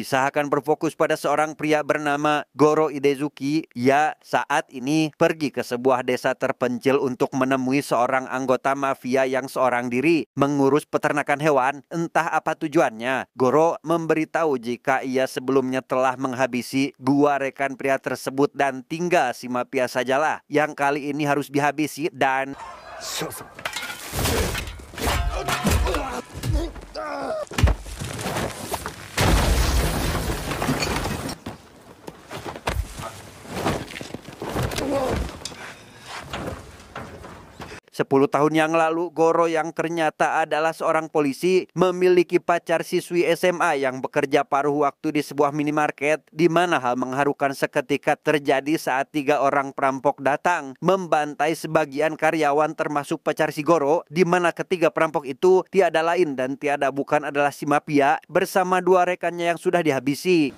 Kisah akan berfokus pada seorang pria bernama Goro Idezuki. Ia saat ini pergi ke sebuah desa terpencil untuk menemui seorang anggota mafia yang seorang diri mengurus peternakan hewan. Entah apa tujuannya, Goro memberitahu jika ia sebelumnya telah menghabisi 2 rekan pria tersebut dan tinggal si mafia sajalah yang kali ini harus dihabisi dan... 10 tahun yang lalu, Goro yang ternyata adalah seorang polisi memiliki pacar siswi SMA yang bekerja paruh waktu di sebuah minimarket, di mana hal mengharukan seketika terjadi saat 3 orang perampok datang membantai sebagian karyawan termasuk pacar si Goro, di mana ketiga perampok itu tiada lain dan tiada bukan adalah si mafia bersama 2 rekannya yang sudah dihabisi.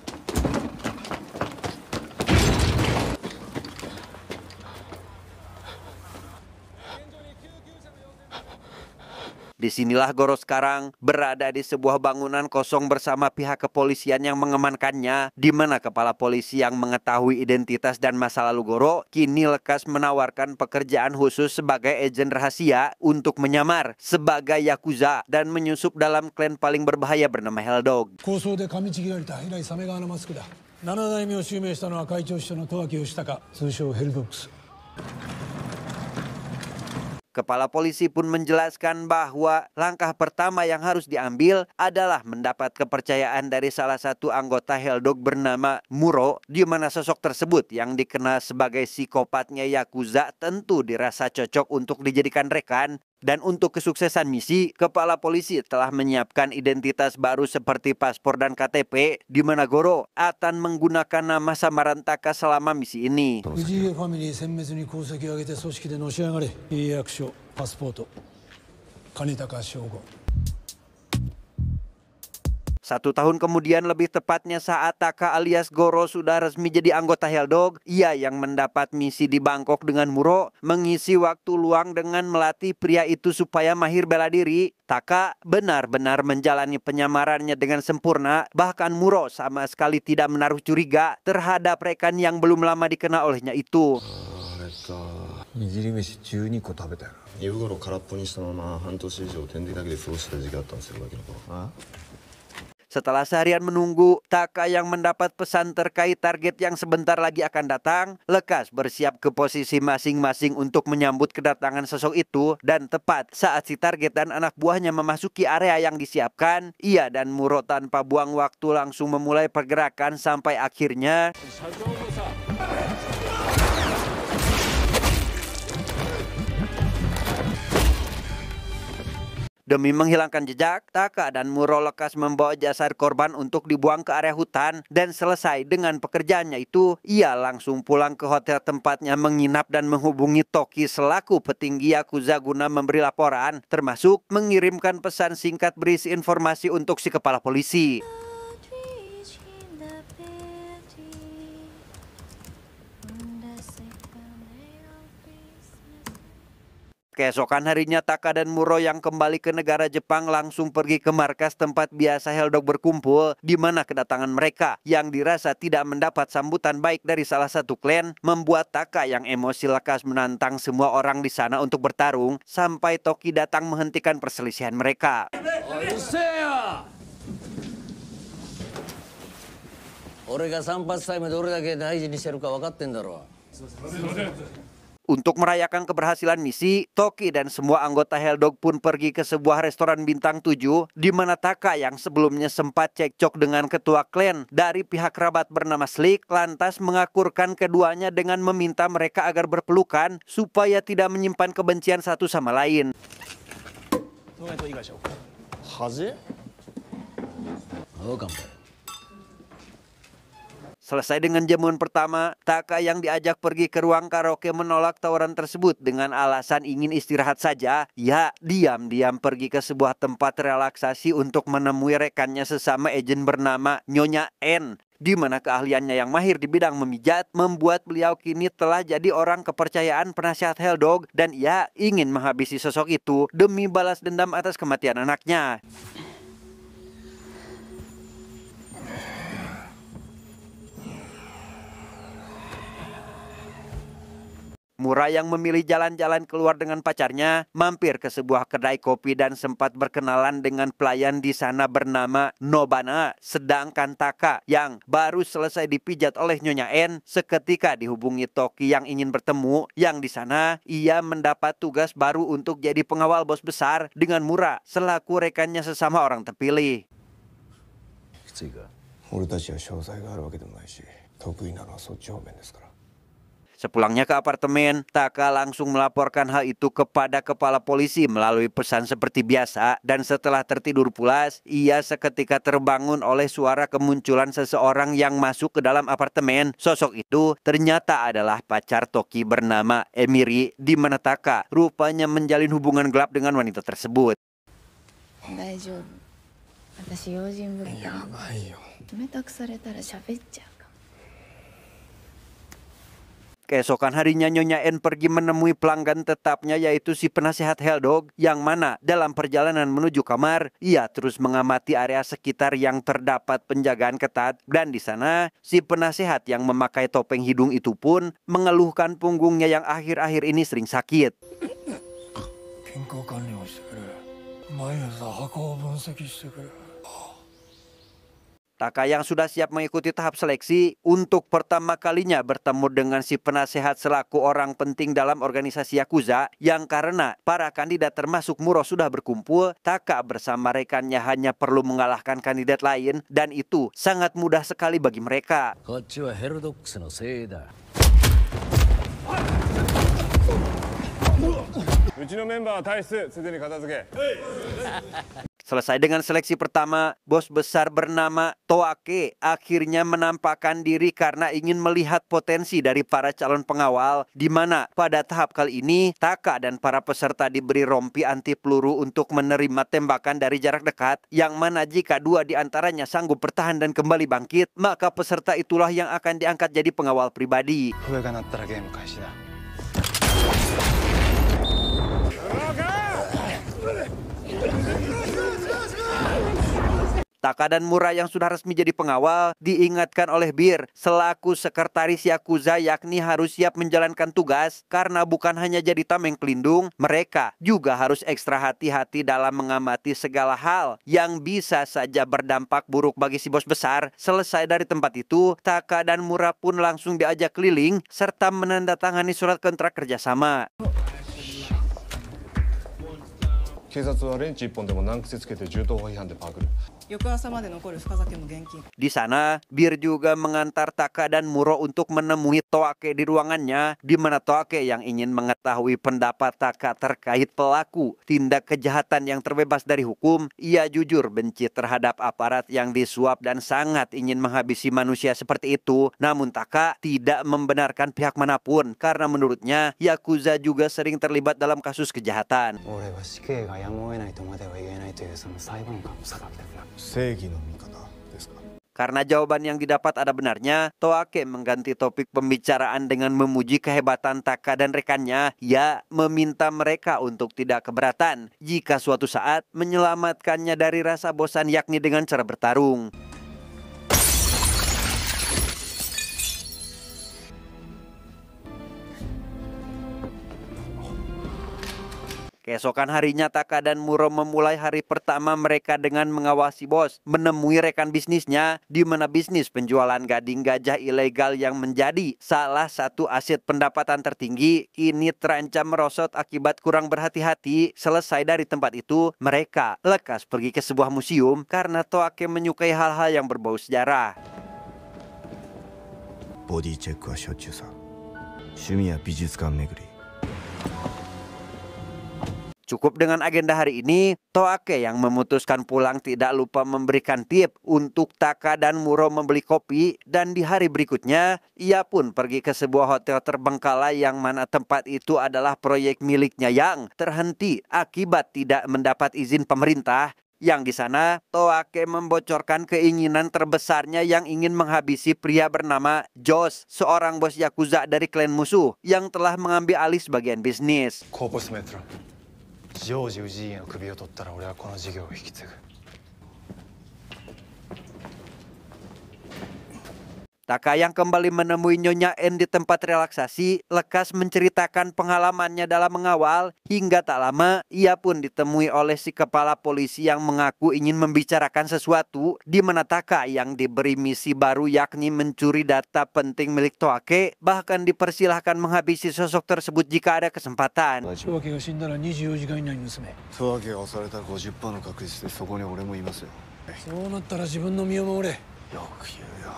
Disinilah Goro sekarang berada di sebuah bangunan kosong bersama pihak kepolisian yang mengamankannya, di mana kepala polisi yang mengetahui identitas dan masa lalu Goro kini lekas menawarkan pekerjaan khusus sebagai agen rahasia untuk menyamar sebagai Yakuza dan menyusup dalam klan paling berbahaya bernama Helldog. Kepala polisi pun menjelaskan bahwa langkah pertama yang harus diambil adalah mendapat kepercayaan dari salah satu anggota Helldog bernama Muro, di mana sosok tersebut yang dikenal sebagai psikopatnya Yakuza tentu dirasa cocok untuk dijadikan rekan. Dan untuk kesuksesan misi, kepala polisi telah menyiapkan identitas baru seperti paspor dan KTP, di mana Goro akan menggunakan nama samaran Taka selama misi ini. 1 tahun kemudian, lebih tepatnya saat Taka alias Goro sudah resmi jadi anggota Helldog, ia yang mendapat misi di Bangkok dengan Muro mengisi waktu luang dengan melatih pria itu supaya mahir bela diri. Taka benar-benar menjalani penyamarannya dengan sempurna, bahkan Muro sama sekali tidak menaruh curiga terhadap rekan yang belum lama dikenal olehnya itu. 握り飯12個食べたよ。夕頃空っぽにしたまま半年以上天敵だけで過ごした時期あったんですよ、ガキの頃。Setelah seharian menunggu, Taka yang mendapat pesan terkait target yang sebentar lagi akan datang, lekas bersiap ke posisi masing-masing untuk menyambut kedatangan sosok itu. Dan tepat saat si target dan anak buahnya memasuki area yang disiapkan, ia dan Muro tanpa buang waktu langsung memulai pergerakan sampai akhirnya... Demi menghilangkan jejak, Taka dan Muro lekas membawa jasad korban untuk dibuang ke area hutan. Dan selesai dengan pekerjaannya itu, ia langsung pulang ke hotel tempatnya menginap dan menghubungi Toki selaku petinggi Yakuza guna memberi laporan, termasuk mengirimkan pesan singkat berisi informasi untuk si kepala polisi. Keesokan harinya, Taka dan Muro yang kembali ke negara Jepang langsung pergi ke markas tempat biasa Helldog berkumpul, di mana kedatangan mereka yang dirasa tidak mendapat sambutan baik dari salah satu klan membuat Taka yang emosi lekas menantang semua orang di sana untuk bertarung sampai Toki datang menghentikan perselisihan mereka. Untuk merayakan keberhasilan misi, Toki dan semua anggota Helldog pun pergi ke sebuah restoran bintang 7, di mana Taka yang sebelumnya sempat cekcok dengan ketua klan dari pihak kerabat bernama Slick, lantas mengakurkan keduanya dengan meminta mereka agar berpelukan supaya tidak menyimpan kebencian satu sama lain. Selesai dengan jamuan pertama, Taka yang diajak pergi ke ruang karaoke menolak tawaran tersebut dengan alasan ingin istirahat saja. Ia diam-diam pergi ke sebuah tempat relaksasi untuk menemui rekannya sesama agen bernama Nyonya N, di mana keahliannya yang mahir di bidang memijat membuat beliau kini telah jadi orang kepercayaan penasihat Helldog, dan ia ingin menghabisi sosok itu demi balas dendam atas kematian anaknya. Mura yang memilih jalan-jalan keluar dengan pacarnya mampir ke sebuah kedai kopi dan sempat berkenalan dengan pelayan di sana bernama Nobana. Sedangkan Taka yang baru selesai dipijat oleh Nyonya N seketika dihubungi Toki yang ingin bertemu, yang di sana ia mendapat tugas baru untuk jadi pengawal bos besar dengan Mura selaku rekannya sesama orang terpilih. 俺たちは詳細があるわけでもないし、得意なのはそっち方面ですから。 Sepulangnya ke apartemen, Taka langsung melaporkan hal itu kepada kepala polisi melalui pesan seperti biasa, dan setelah tertidur pulas, ia seketika terbangun oleh suara kemunculan seseorang yang masuk ke dalam apartemen. Sosok itu ternyata adalah pacar Toki bernama Emiri, di mana Taka rupanya menjalin hubungan gelap dengan wanita tersebut. 大丈夫。私用心深い。やばいよ。冷たくされたら喋っちゃうかも。 Keesokan harinya Nyonya N pergi menemui pelanggan tetapnya, yaitu si penasehat Heldog, yang mana dalam perjalanan menuju kamar ia terus mengamati area sekitar yang terdapat penjagaan ketat, dan di sana si penasehat yang memakai topeng hidung itu pun mengeluhkan punggungnya yang akhir-akhir ini sering sakit. Taka yang sudah siap mengikuti tahap seleksi untuk pertama kalinya bertemu dengan si penasehat selaku orang penting dalam organisasi Yakuza, yang karena para kandidat termasuk Muro sudah berkumpul, Taka bersama rekannya hanya perlu mengalahkan kandidat lain, dan itu sangat mudah sekali bagi mereka. Selesai dengan seleksi pertama, bos besar bernama Toake akhirnya menampakkan diri karena ingin melihat potensi dari para calon pengawal, di mana pada tahap kali ini Taka dan para peserta diberi rompi anti peluru untuk menerima tembakan dari jarak dekat, yang mana jika dua di antaranya sanggup bertahan dan kembali bangkit, maka peserta itulah yang akan diangkat jadi pengawal pribadi. Taka dan Mura yang sudah resmi jadi pengawal diingatkan oleh Bir selaku sekretaris Yakuza, yakni harus siap menjalankan tugas karena bukan hanya jadi tameng pelindung, mereka juga harus ekstra hati-hati dalam mengamati segala hal yang bisa saja berdampak buruk bagi si bos besar. Selesai dari tempat itu, Taka dan Mura pun langsung diajak keliling serta menandatangani surat kontrak kerjasama. 警察はレンチ1本でも難癖つけて銃刀法違反でパクる。 Di sana, Bir juga mengantar Taka dan Muro untuk menemui Toake di ruangannya, di mana Toake yang ingin mengetahui pendapat Taka terkait pelaku tindak kejahatan yang terbebas dari hukum. Ia jujur benci terhadap aparat yang disuap dan sangat ingin menghabisi manusia seperti itu. Namun Taka tidak membenarkan pihak manapun karena menurutnya Yakuza juga sering terlibat dalam kasus kejahatan. Karena jawaban yang didapat ada benarnya, Toake mengganti topik pembicaraan dengan memuji kehebatan Taka dan rekannya. Ia meminta mereka untuk tidak keberatan jika suatu saat menyelamatkannya dari rasa bosan, yakni dengan cara bertarung. Keesokan harinya Taka dan Muro memulai hari pertama mereka dengan mengawasi bos, menemui rekan bisnisnya, di mana bisnis penjualan gading gajah ilegal yang menjadi salah satu aset pendapatan tertinggi ini terancam merosot akibat kurang berhati-hati. Selesai dari tempat itu, mereka lekas pergi ke sebuah museum karena Toake menyukai hal-hal yang berbau sejarah. Body check wa shouchuu sa. Shumi ya bijutsukan meguri. Cukup dengan agenda hari ini, Toake yang memutuskan pulang tidak lupa memberikan tip untuk Taka dan Muro membeli kopi, dan di hari berikutnya ia pun pergi ke sebuah hotel terbengkalai yang mana tempat itu adalah proyek miliknya yang terhenti akibat tidak mendapat izin pemerintah. Yang di sana Toake membocorkan keinginan terbesarnya yang ingin menghabisi pria bernama Josh, seorang bos Yakuza dari klan musuh yang telah mengambil alih sebagian bisnis. Taka yang kembali menemui Nyonya N di tempat relaksasi, lekas menceritakan pengalamannya dalam mengawal. Hingga tak lama, ia pun ditemui oleh si kepala polisi yang mengaku ingin membicarakan sesuatu, di mana Taka yang diberi misi baru yakni mencuri data penting milik Toake, bahkan dipersilahkan menghabisi sosok tersebut jika ada kesempatan. 十分が死んだら24時間以内に娘。十分が襲われたら 50% の確率でそこに俺もいますよ。そうなったら自分の身を守れ。よく言うよ。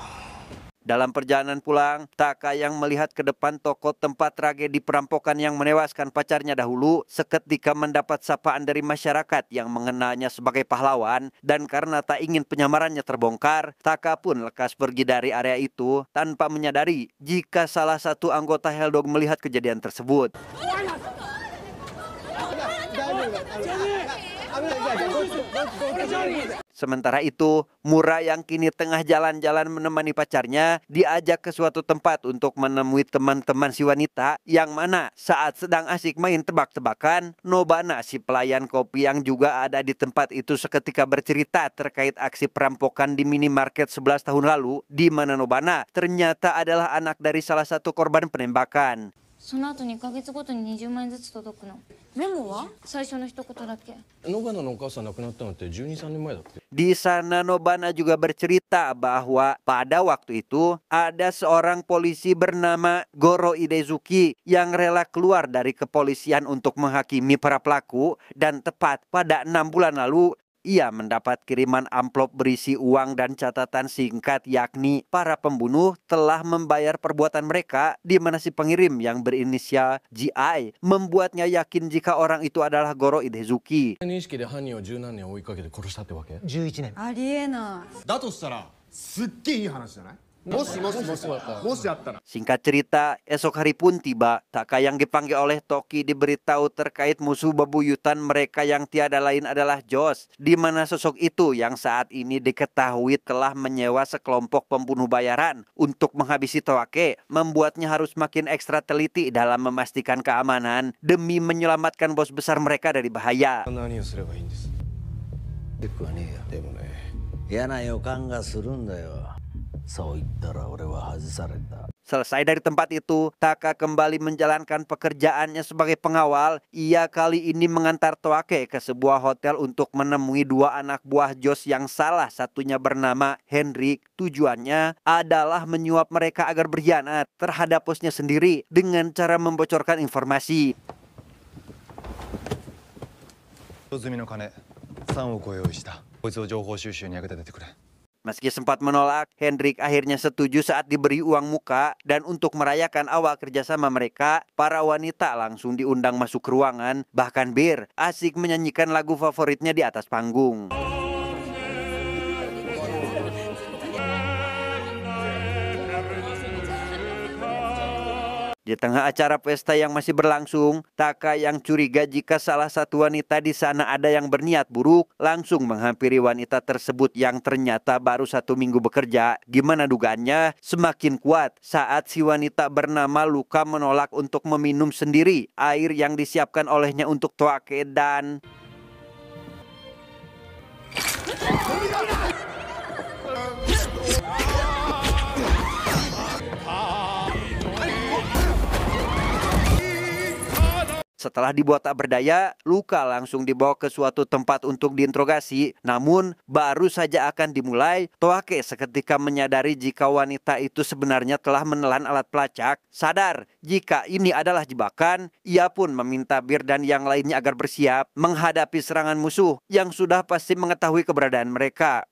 Dalam perjalanan pulang, Taka yang melihat ke depan toko tempat tragedi perampokan yang menewaskan pacarnya dahulu, seketika mendapat sapaan dari masyarakat yang mengenalnya sebagai pahlawan, dan karena tak ingin penyamarannya terbongkar, Taka pun lekas pergi dari area itu tanpa menyadari jika salah satu anggota Helldog melihat kejadian tersebut. Sementara itu, Mura yang kini tengah jalan-jalan menemani pacarnya diajak ke suatu tempat untuk menemui teman-teman si wanita yang mana saat sedang asik main tebak-tebakan, Nobana si pelayan kopi yang juga ada di tempat itu seketika bercerita terkait aksi perampokan di minimarket 11 tahun lalu, di mana Nobana ternyata adalah anak dari salah satu korban penembakan. その後2ヶ月ごとに20万円ずつ届くの。メモは最初の一言だけ。ノバナのお母さん亡くなったのって12、3年前だって。 Di sana Nobana juga bercerita bahwa pada waktu itu ada seorang polisi bernama Goro Idezuki yang rela keluar dari kepolisian untuk menghakimi para pelaku, dan tepat pada 6 bulan lalu ia mendapat kiriman amplop berisi uang dan catatan singkat yakni para pembunuh telah membayar perbuatan mereka, di mana si pengirim yang berinisial GI membuatnya yakin jika orang itu adalah Goro Idezuki. 認識で犯人を十何年追いかけて殺したってわけ。 11年ありえない。だとしたらすっげえいい話じゃない？もしあったら Singkat cerita, esok hari pun tiba. Taka yang dipanggil oleh Toki diberitahu terkait musuh bebuyutan mereka yang tiada lain adalah Josh, di mana sosok itu yang saat ini diketahui telah menyewa sekelompok pembunuh bayaran untuk menghabisi Toake, membuatnya harus makin ekstra teliti dalam memastikan keamanan demi menyelamatkan bos besar mereka dari bahaya. 何をすればいいんです。リュックはねえや。でもね。嫌な予感がするんだよ。そう言ったら俺は外された。 Selesai dari tempat itu, Taka kembali menjalankan pekerjaannya sebagai pengawal. Ia kali ini mengantar Toake ke sebuah hotel untuk menemui dua anak buah Josh yang salah satunya bernama Henrik. Tujuannya adalah menyuap mereka agar berkhianat terhadap bosnya sendiri dengan cara membocorkan informasi. 済みの金3億を用意した。こいつを情報収集に役立ててくれ。 Meski sempat menolak, Hendrik akhirnya setuju saat diberi uang muka, dan untuk merayakan awal kerjasama mereka, para wanita langsung diundang masuk ke ruangan, bahkan Bir asik menyanyikan lagu favoritnya di atas panggung. Di tengah acara pesta yang masih berlangsung, Taka yang curiga jika salah satu wanita di sana ada yang berniat buruk, langsung menghampiri wanita tersebut yang ternyata baru 1 minggu bekerja. Gimana dugaannya? Semakin kuat saat si wanita bernama Luka menolak untuk meminum sendiri air yang disiapkan olehnya untuk Toake dan... Setelah dibuat tak berdaya, Luka langsung dibawa ke suatu tempat untuk diinterogasi. Namun, baru saja akan dimulai, Toake seketika menyadari jika wanita itu sebenarnya telah menelan alat pelacak. Sadar jika ini adalah jebakan, ia pun meminta Bir dan yang lainnya agar bersiap menghadapi serangan musuh yang sudah pasti mengetahui keberadaan mereka.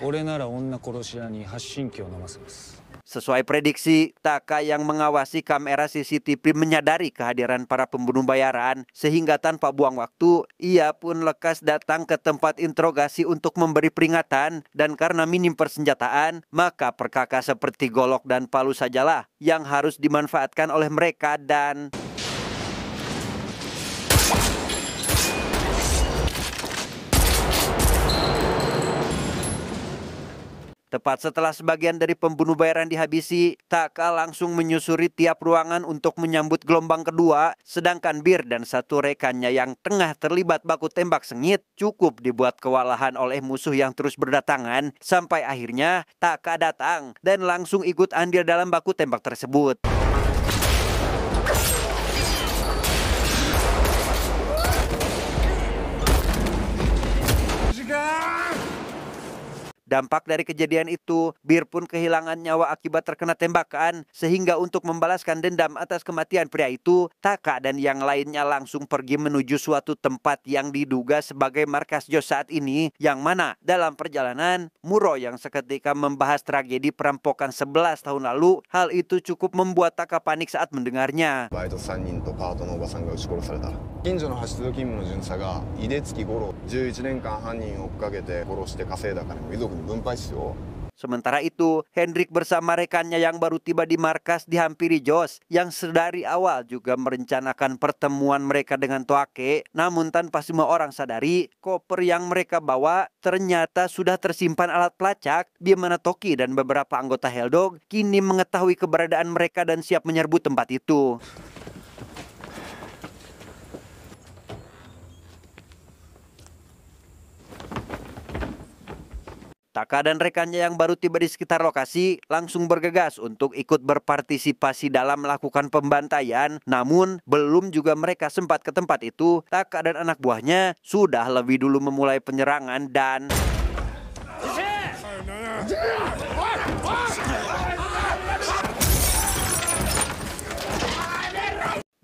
俺なら女殺し屋に発信機を飲ませます。 Sesuai prediksi, Taka yang mengawasi kamera CCTV menyadari kehadiran para pembunuh bayaran, sehingga tanpa buang waktu, ia pun lekas datang ke tempat interogasi untuk memberi peringatan, dan karena minim persenjataan, maka perkakas seperti golok dan palu sajalah yang harus dimanfaatkan oleh mereka dan... Tepat setelah sebagian dari pembunuh bayaran dihabisi, Taka langsung menyusuri tiap ruangan untuk menyambut gelombang kedua, sedangkan Bir dan satu rekannya yang tengah terlibat baku tembak sengit cukup dibuat kewalahan oleh musuh yang terus berdatangan, sampai akhirnya Taka datang dan langsung ikut andil dalam baku tembak tersebut. Dampak dari kejadian itu, Bir pun kehilangan nyawa akibat terkena tembakan, sehingga untuk membalaskan dendam atas kematian pria itu, Taka dan yang lainnya langsung pergi menuju suatu tempat yang diduga sebagai markas Jos saat ini, yang mana dalam perjalanan, Muro yang seketika membahas tragedi perampokan 11 tahun lalu, hal itu cukup membuat Taka panik saat mendengarnya. バイト3人とパートのおばさんが撃ち殺された。近所の派出所勤務の巡査が井出月五郎11年間犯人を追っかけて殺して稼いだ金も遺族に分配しよう。 Sementara itu, Hendrik bersama rekannya yang baru tiba di markas dihampiri Jos yang sedari awal juga merencanakan pertemuan mereka dengan Toake. Namun tanpa semua orang sadari, koper yang mereka bawa ternyata sudah tersimpan alat pelacak, di mana Toki dan beberapa anggota Helldog kini mengetahui keberadaan mereka dan siap menyerbu tempat itu. Taka dan rekannya yang baru tiba di sekitar lokasi langsung bergegas untuk ikut berpartisipasi dalam melakukan pembantaian. Namun, belum juga mereka sempat ke tempat itu, Taka dan anak buahnya sudah lebih dulu memulai penyerangan dan...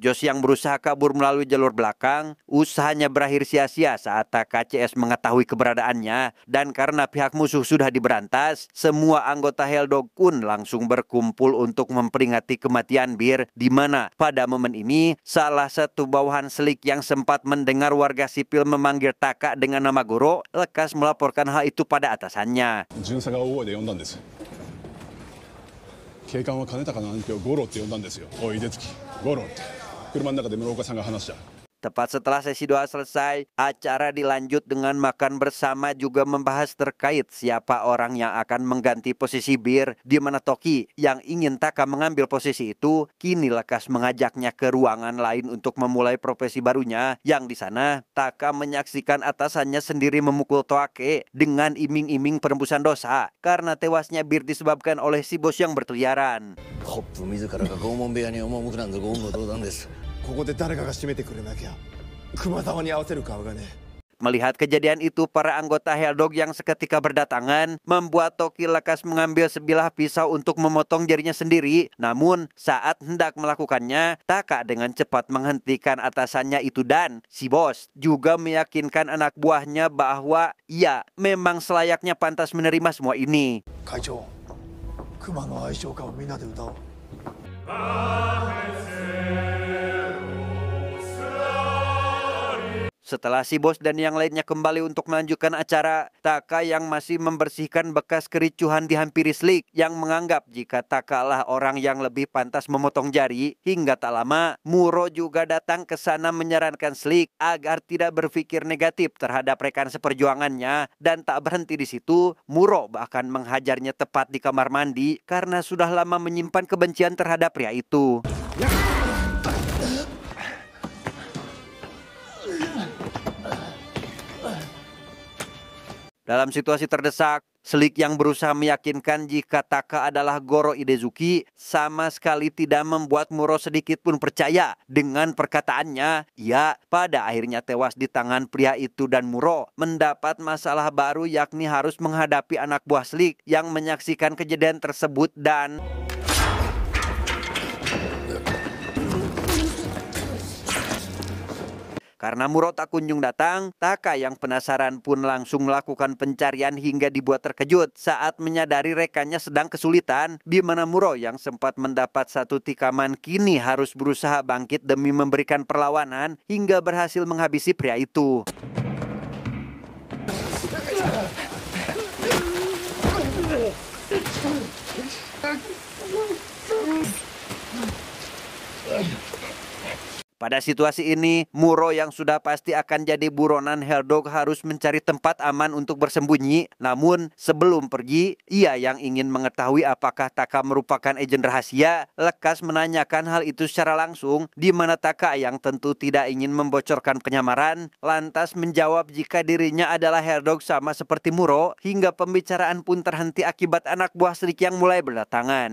Jos yang berusaha kabur melalui jalur belakang, usahanya berakhir sia-sia saat TKCS mengetahui keberadaannya, dan karena pihak musuh sudah diberantas, semua anggota Helldog pun langsung berkumpul untuk memperingati kematian Bir, di mana pada momen ini salah satu bawahan Slik yang sempat mendengar warga sipil memanggil Taka dengan nama Goro, lekas melaporkan hal itu pada atasannya. 巡査が大声で呼んだんです。警官は金高の暗票ゴロって呼んだんですよ。おい、出月、ゴロって。車の中で室岡さんが話した。 Tepat setelah sesi doa selesai, acara dilanjut dengan makan bersama juga membahas terkait siapa orang yang akan mengganti posisi Bir, di mana Toki yang ingin Taka mengambil posisi itu kini lekas mengajaknya ke ruangan lain untuk memulai profesi barunya, yang di sana Taka menyaksikan atasannya sendiri memukul Toake dengan iming-iming penembusan dosa karena tewasnya Bir disebabkan oleh si bos yang berkeliaran. ホップ自らが拷問部屋に赴くなんぞ言語道断です。 ここで誰かが締めてくれなきゃ熊沢に合わせる顔がね。 Melihat kejadian itu, para anggota Helldog yang seketika berdatangan membuat Toki lekas mengambil sebilah pisau untuk memotong jarinya sendiri. Namun saat hendak melakukannya, Taka dengan cepat menghentikan atasannya itu dan si bos juga meyakinkan anak buahnya bahwa ia memang selayaknya pantas menerima semua ini. 会長、熊の愛称歌をみんなで歌おう。 Setelah si bos dan yang lainnya kembali untuk melanjutkan acara, Taka yang masih membersihkan bekas kericuhan dihampiri Slik yang menganggap jika Taka lah orang yang lebih pantas memotong jari. Hingga tak lama, Muro juga datang ke sana menyarankan Slik agar tidak berpikir negatif terhadap rekan seperjuangannya, dan tak berhenti di situ, Muro bahkan menghajarnya tepat di kamar mandi karena sudah lama menyimpan kebencian terhadap pria itu. Dalam situasi terdesak, Slik yang berusaha meyakinkan jika Taka adalah Goro Idezuki sama sekali tidak membuat Muro sedikit pun percaya dengan perkataannya. Ia pada akhirnya tewas di tangan pria itu dan Muro mendapat masalah baru, yakni harus menghadapi anak buah Slik yang menyaksikan kejadian tersebut dan... Karena Muro tak kunjung datang, Taka yang penasaran pun langsung melakukan pencarian hingga dibuat terkejut saat menyadari rekannya sedang kesulitan, di mana Muro yang sempat mendapat satu tikaman kini harus berusaha bangkit demi memberikan perlawanan hingga berhasil menghabisi pria itu. Pada situasi ini, Muro yang sudah pasti akan jadi buronan Heldog harus mencari tempat aman untuk bersembunyi. Namun, sebelum pergi, ia yang ingin mengetahui apakah Taka merupakan agen rahasia, lekas menanyakan hal itu secara langsung, di mana Taka yang tentu tidak ingin membocorkan penyamaran, lantas menjawab jika dirinya adalah Heldog sama seperti Muro, hingga pembicaraan pun terhenti akibat anak buah Srik yang mulai berdatangan.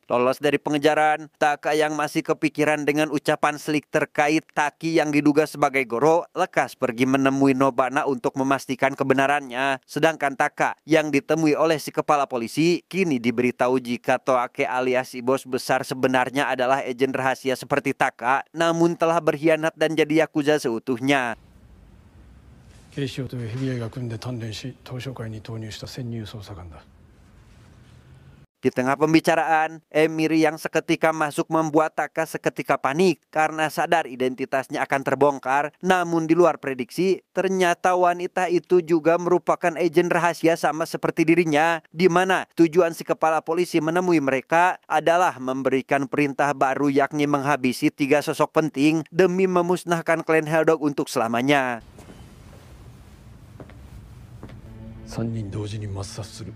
Lolos dari pengejaran, Taka yang masih kepikiran dengan ucapan Slik terkait Taki yang diduga sebagai Goro, lekas pergi menemui Nobana untuk memastikan kebenarannya. Sedangkan Taka yang ditemui oleh si kepala polisi, kini diberitahu jika Toake alias si bos besar sebenarnya adalah agen rahasia seperti Taka, namun telah berkhianat dan jadi Yakuza seutuhnya. 警視庁と FBI が組んで鍛錬し東証会に投入した潜入捜査官だ。 Di tengah pembicaraan, Emiri yang seketika masuk membuat Taka seketika panik karena sadar identitasnya akan terbongkar. Namun di luar prediksi, ternyata wanita itu juga merupakan agen rahasia sama seperti dirinya, di mana tujuan si kepala polisi menemui mereka adalah memberikan perintah baru yakni menghabisi 3 sosok penting demi memusnahkan klan Heldog untuk selamanya. 3人同時に抹殺する。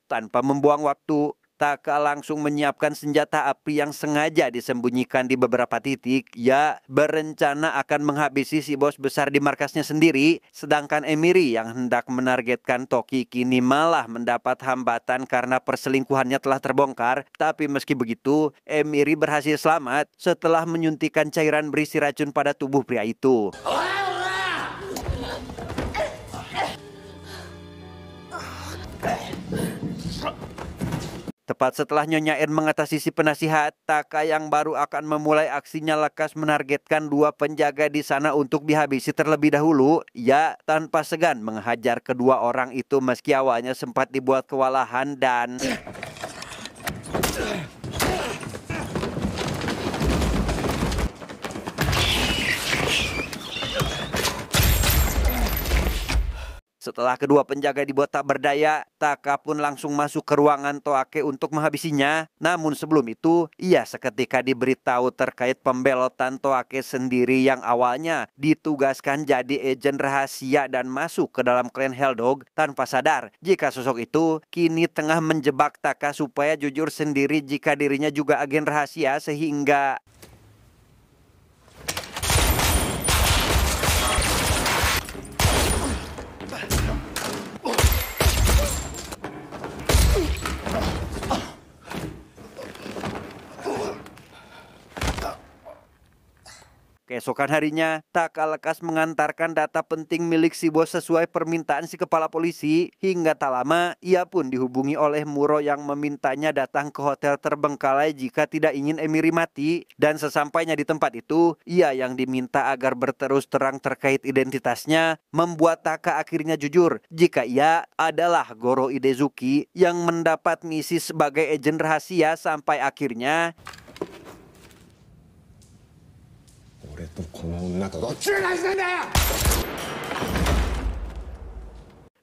Tanpa membuang waktu, Taka langsung menyiapkan senjata api yang sengaja disembunyikan di beberapa titik. Ya, berencana akan menghabisi si bos besar di markasnya sendiri. Sedangkan Emiri yang hendak menargetkan Toki kini malah mendapat hambatan karena perselingkuhannya telah terbongkar. Tapi meski begitu, Emiri berhasil selamat setelah menyuntikkan cairan berisi racun pada tubuh pria itu. Tepat setelah Nyonya En mengatasi si penasihat, Taka yang baru akan memulai aksinya lekas menargetkan 2 penjaga di sana untuk dihabisi terlebih dahulu. Ya, tanpa segan menghajar kedua orang itu meski awalnya sempat dibuat kewalahan dan... Setelah kedua penjaga dibuat tak berdaya, Taka pun langsung masuk ke ruangan Toake untuk menghabisinya. Namun sebelum itu, ia seketika diberitahu terkait pembelotan Toake sendiri yang awalnya ditugaskan jadi agen rahasia dan masuk ke dalam klan Heldog tanpa sadar jika sosok itu kini tengah menjebak Taka supaya jujur sendiri jika dirinya juga agen rahasia sehingga... Keesokan harinya, Taka lekas mengantarkan data penting milik si bos sesuai permintaan si kepala polisi. Hingga tak lama, ia pun dihubungi oleh Muro yang memintanya datang ke hotel terbengkalai jika tidak ingin Emiri mati. Dan sesampainya di tempat itu, ia yang diminta agar berterus terang terkait identitasnya, membuat Taka akhirnya jujur jika ia adalah Goro Idezuki yang mendapat misi sebagai agen rahasia sampai akhirnya...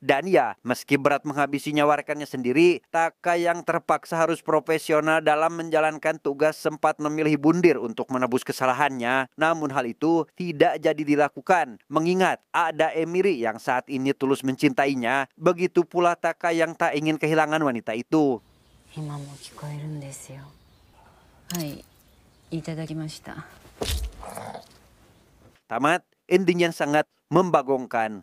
Dan ya, meski berat menghabisi nyawa rekannya sendiri, Taka yang terpaksa harus profesional dalam menjalankan tugas sempat memilih bundir untuk menebus kesalahannya. Namun hal itu tidak jadi dilakukan, mengingat ada Emiri yang saat ini tulus mencintainya. Begitu pula Taka yang tak ingin kehilangan wanita itu. Tamat, ending yang sangat membagongkan.